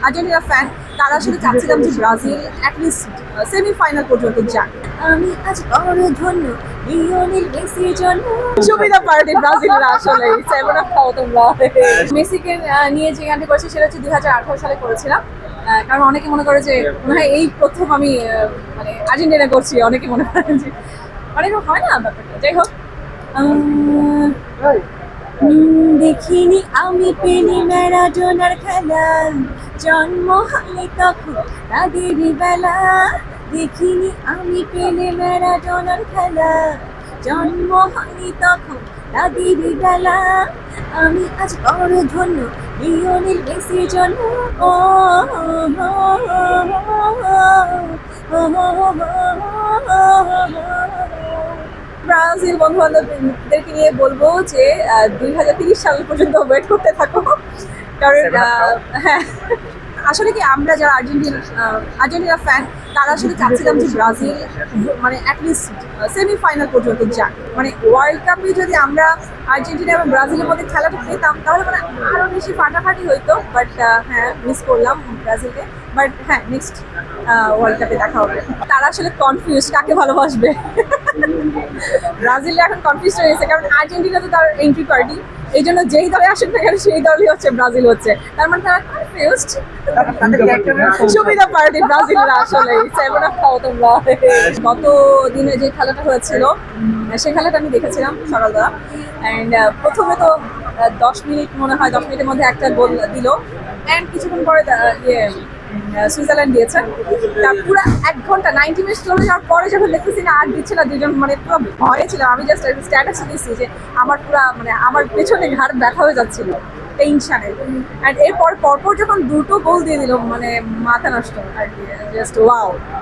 Argentina fan, তারা আসলে চাচ্ছিলাম যে ব্রাজিল অ্যাটলিস্ট সেমিফাইনাল পর্যন্ত যাক। আমি আজ বড় ধন্য লিওনেল মেসির জন্য। সুবিধা পার্টি ব্রাজিলরা আসলে সেভেন অফ খাও তোমরা। মেসিকে নিয়ে যে গানটি করেছি সেটা হচ্ছে 2018 সালে করেছিলাম। কারণ অনেকে মনে করে যে মনে হয় এই প্রথম আমি মানে আর্জেন্টিনা করছি, অনেকে মনে করেন যে অনেক হয় না ব্যাপারটা। যাই হোক, দেখিনি আমি পেলি ম্যারাডোনার খেলা, জন্ম হয়নি তখন তাদের বেলা। দেখিনি আমি পেলে ম্যারাডোনার খেলা, জন্ম হয়নি তখন তাদের বেলা। আমি আজ বড় ধন্য লিওনেল মেসির জন্য। ও ব্রাজিল বন্ধু বান্ধবদেরকে নিয়ে বলবো যে 2030 সাল পর্যন্ত ওয়েট করতে থাকো, কারণ হ্যাঁ আসলে কি আমরা যারা আর্জেন্টিনা ফ্যান, তারা আসলে চাচ্ছিলাম যে ব্রাজিল মানে অ্যাটলিস্ট সেমিফাইনাল পর্যন্ত যাক। মানে ওয়ার্ল্ড কাপে যদি আমরা আর্জেন্টিনা এবং ব্রাজিলের মধ্যে খেলাটা পেতাম তাহলে মানে আরো বেশি ফাটাফাটি হইতো। বাট হ্যাঁ, মিস করলাম ব্রাজিলকে। বাট হ্যাঁ, নেক্সট ওয়ার্ল্ড কাপে দেখা হবে। তারা আসলে কনফিউজ কাকে ভালোবাসবে। ব্রাজিল এখন কনফিউজ হয়ে গেছে, কারণ আর্জেন্টিনা তো তার এন্ট্রি পার্টি, এই জন্য যেই দলে আসুক না কেন সেই দলই হচ্ছে ব্রাজিল হচ্ছে। তার মানে তারা কনফিউজড। সুবিধা পার্টি ব্রাজিলরা আসলে সেভেন অফ খাও তোমরা। গত দিনে যে খেলাটা হয়েছিল সেই খেলাটা আমি দেখেছিলাম সকালবেলা। অ্যান্ড প্রথমে তো 10 মিনিট মনে হয় 10 মিনিটের মধ্যে একটা গোল দিল, অ্যান্ড কিছুক্ষণ পরে সুইজারল্যান্ড দিয়েছে। তার পুরো 1 ঘন্টা 90 মিনিট চলে যাওয়ার পরে যখন দেখতেছি না আর দিচ্ছে না, দুজন মানে পুরো ভয়ে ছিল। আমি জাস্ট স্ট্যাটাস দিয়েছি যে আমার পুরো মানে আমার পেছনে ঘাড় ব্যথা হয়ে যাচ্ছিল টেনশনে। অ্যান্ড এরপর পরপর যখন দুটো গোল দিয়ে দিল, মানে মাথা নষ্ট আর কি, জাস্ট ওয়াও।